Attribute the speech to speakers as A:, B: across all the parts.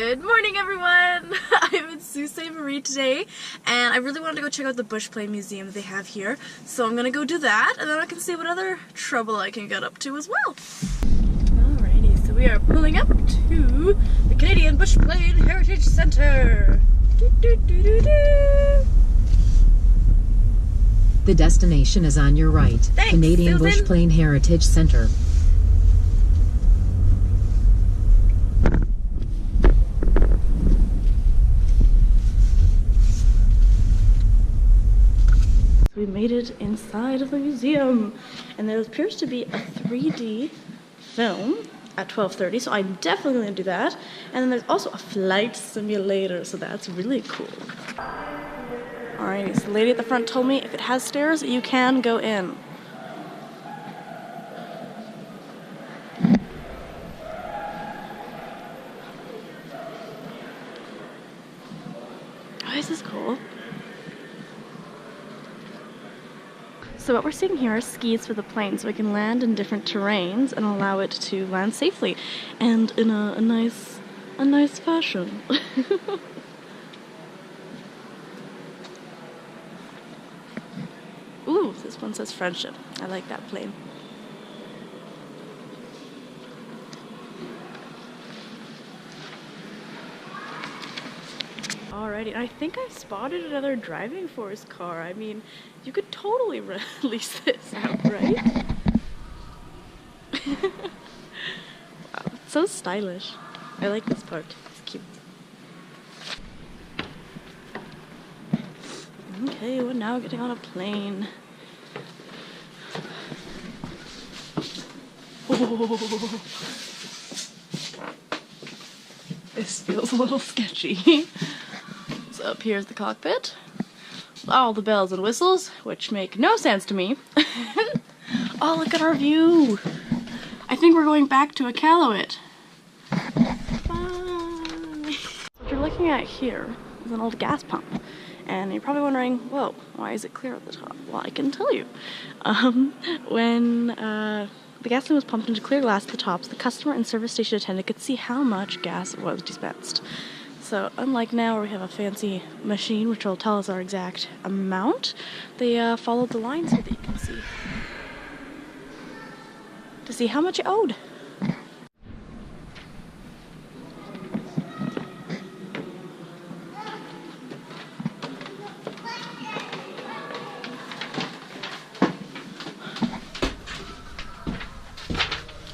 A: Good morning, everyone! I'm in Sault Ste. Marie today, and I really wanted to go check out the bush plane museum they have here. So I'm gonna go do that, and then I can see what other trouble I can get up to as well. Alrighty, so we are pulling up to the Canadian Bush Plane Heritage Centre.
B: The destination is on your right.
A: Thanks,
B: Canadian
A: Susan.
B: Bush Plane Heritage Centre.
A: We made it inside of the museum, and there appears to be a 3D film at 12:30, so I'm definitely going to do that. And then there's also a flight simulator, so that's really cool. Alrighty, so the lady at the front told me if it has stairs, you can go in. Oh, this is cool. So what we're seeing here are skis for the plane, so it can land in different terrains and allow it to land safely and in a nice fashion. Ooh, this one says friendship. I like that plane. Alrighty, and I think I spotted another driving force car. I mean, you could totally release this out, right? Wow, it's so stylish. I like this part. It's cute. Okay, we're now getting on a plane. Oh. This feels a little sketchy. So up here's the cockpit. All the bells and whistles, which make no sense to me. Oh, look at our view! I think we're going back to Iqaluit. Bye! What you're looking at here is an old gas pump. And you're probably wondering, whoa, why is it clear at the top? Well, I can tell you. When the gasoline was pumped into clear glass at the tops, the customer and service station attendant could see how much gas was dispensed. So unlike now where we have a fancy machine which will tell us our exact amount, they followed the lines so that you can see to see how much you owed.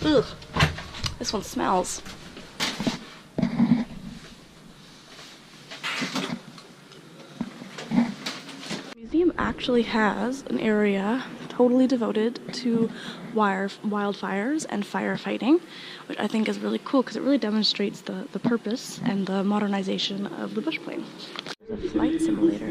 A: Ugh, this one smells. The museum actually has an area totally devoted to wildfires and firefighting, which I think is really cool because it really demonstrates the purpose and the modernization of the bush plane. There's a flight simulator.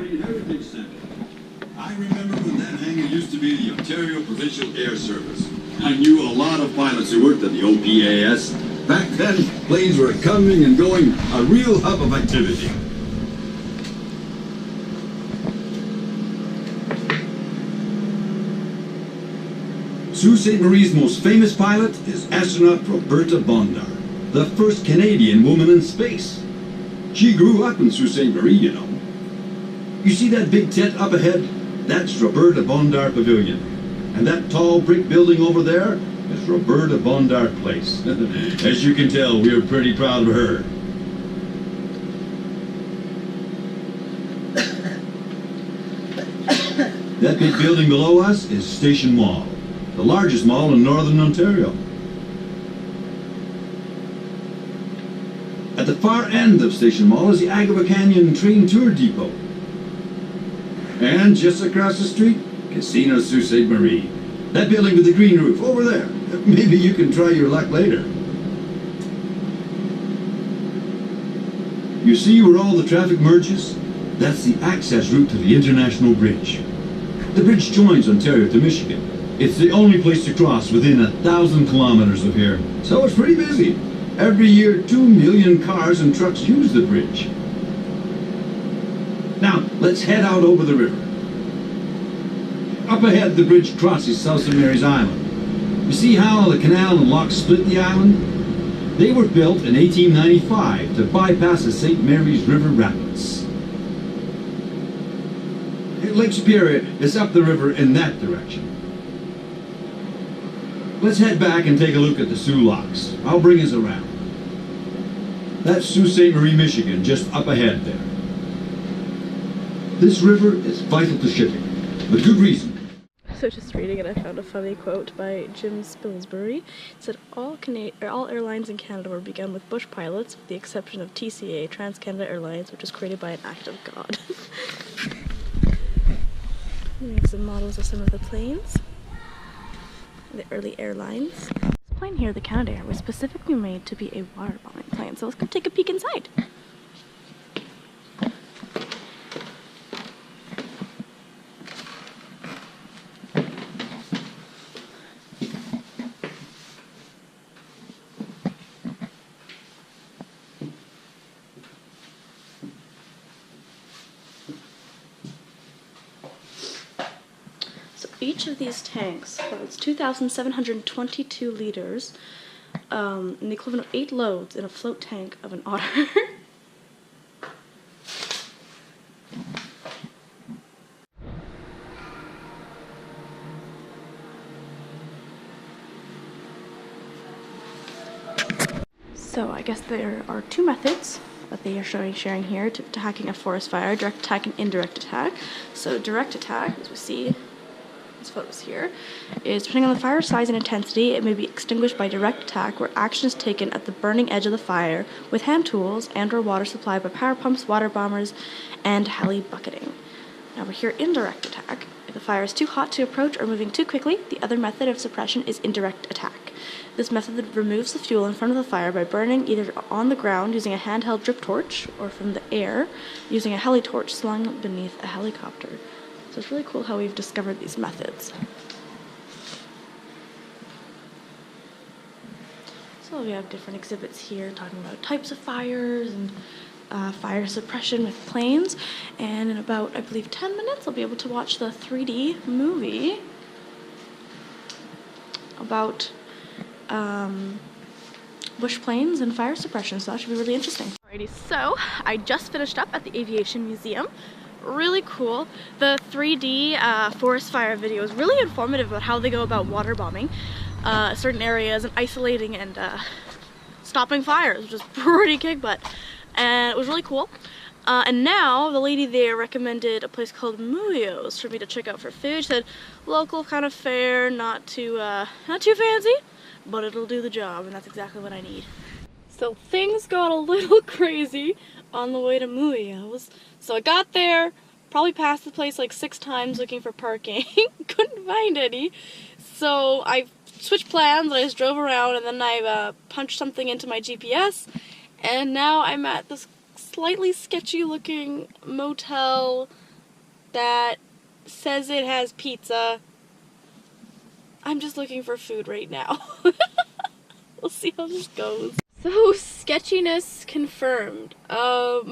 C: I remember when that hangar used to be the Ontario Provincial Air Service. I knew a lot of pilots who worked at the OPAS. Back then, planes were coming and going, a real hub of activity. Sault Ste. Marie's most famous pilot is astronaut Roberta Bondar, the first Canadian woman in space. She grew up in Sault Ste. Marie, you know. You see that big tent up ahead? That's Roberta Bondar Pavilion. And that tall brick building over there is Roberta Bondar Place. As you can tell, we're pretty proud of her. That big building below us is Station Mall, the largest mall in northern Ontario. At the far end of Station Mall is the Agava Canyon Train Tour Depot. And just across the street, Casino Sault Ste. Marie. That building with the green roof, over there. Maybe you can try your luck later. You see where all the traffic merges? That's the access route to the International Bridge. The bridge joins Ontario to Michigan. It's the only place to cross within 1,000 kilometers of here. So it's pretty busy. Every year, 2 million cars and trucks use the bridge. Now, let's head out over the river. Up ahead, the bridge crosses Sault Ste. Mary's Island. You see how the canal and lock split the island? They were built in 1895 to bypass the St. Mary's River rapids. Lake Superior is up the river in that direction. Let's head back and take a look at the Sault locks. I'll bring us around. That's Sault Ste. Marie, Michigan, just up ahead there. This river is vital to shipping, with good reason.
A: So just reading it, I found a funny quote by Jim Spilsbury. It said, all airlines in Canada were begun with bush pilots, with the exception of TCA, Trans-Canada Airlines, which was created by an act of God. Make some models of some of the planes. The early airlines. This plane here, the Canadair, was specifically made to be a water bombing plane, so let's go take a peek inside. Each of these tanks holds 2,722 liters, and the equivalent of 8 loads in a float tank of an otter. So I guess there are 2 methods that they are sharing here to attacking a forest fire: direct attack and indirect attack. So direct attack, as we see, these photos here, is depending on the fire size and intensity, it may be extinguished by direct attack, where action is taken at the burning edge of the fire with hand tools and or water supplied by power pumps, water bombers, and heli bucketing. Now over here, indirect attack. If the fire is too hot to approach or moving too quickly, the other method of suppression is indirect attack. This method removes the fuel in front of the fire by burning either on the ground using a handheld drip torch or from the air using a heli torch slung beneath a helicopter. So it's really cool how we've discovered these methods. So we have different exhibits here talking about types of fires and fire suppression with planes. And in about, I believe, 10 minutes, I'll be able to watch the 3D movie about bush planes and fire suppression. So that should be really interesting. Alrighty, so I just finished up at the Aviation Museum. Really cool. The 3D forest fire video is really informative about how they go about water bombing certain areas and isolating and stopping fires, which is pretty kick butt. And it was really cool. And now the lady there recommended a place called Muyo's for me to check out for food. She said local kind of fare, not too fancy, but it'll do the job, and that's exactly what I need. So things got a little crazy on the way to Muyo's. So I got there, probably passed the place like 6 times looking for parking, couldn't find any. So I switched plans, I just drove around, and then I punched something into my GPS, and now I'm at this slightly sketchy looking motel that says it has pizza. I'm just looking for food right now. We'll see how this goes. So, sketchiness confirmed. That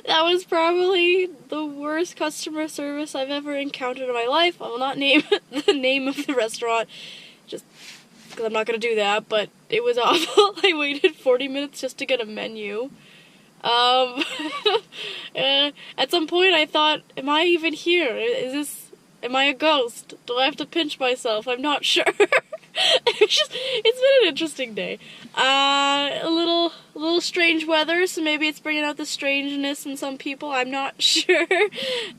A: was probably the worst customer service I've ever encountered in my life. I will not name the name of the restaurant, just because I'm not going to do that, but it was awful. I waited 40 minutes just to get a menu. At some point I thought, am I even here? Am I a ghost? Do I have to pinch myself? I'm not sure. It's been an interesting day. A little strange weather, so maybe it's bringing out the strangeness in some people. I'm not sure.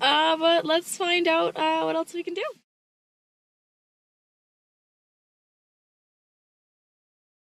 A: But let's find out what else we can do.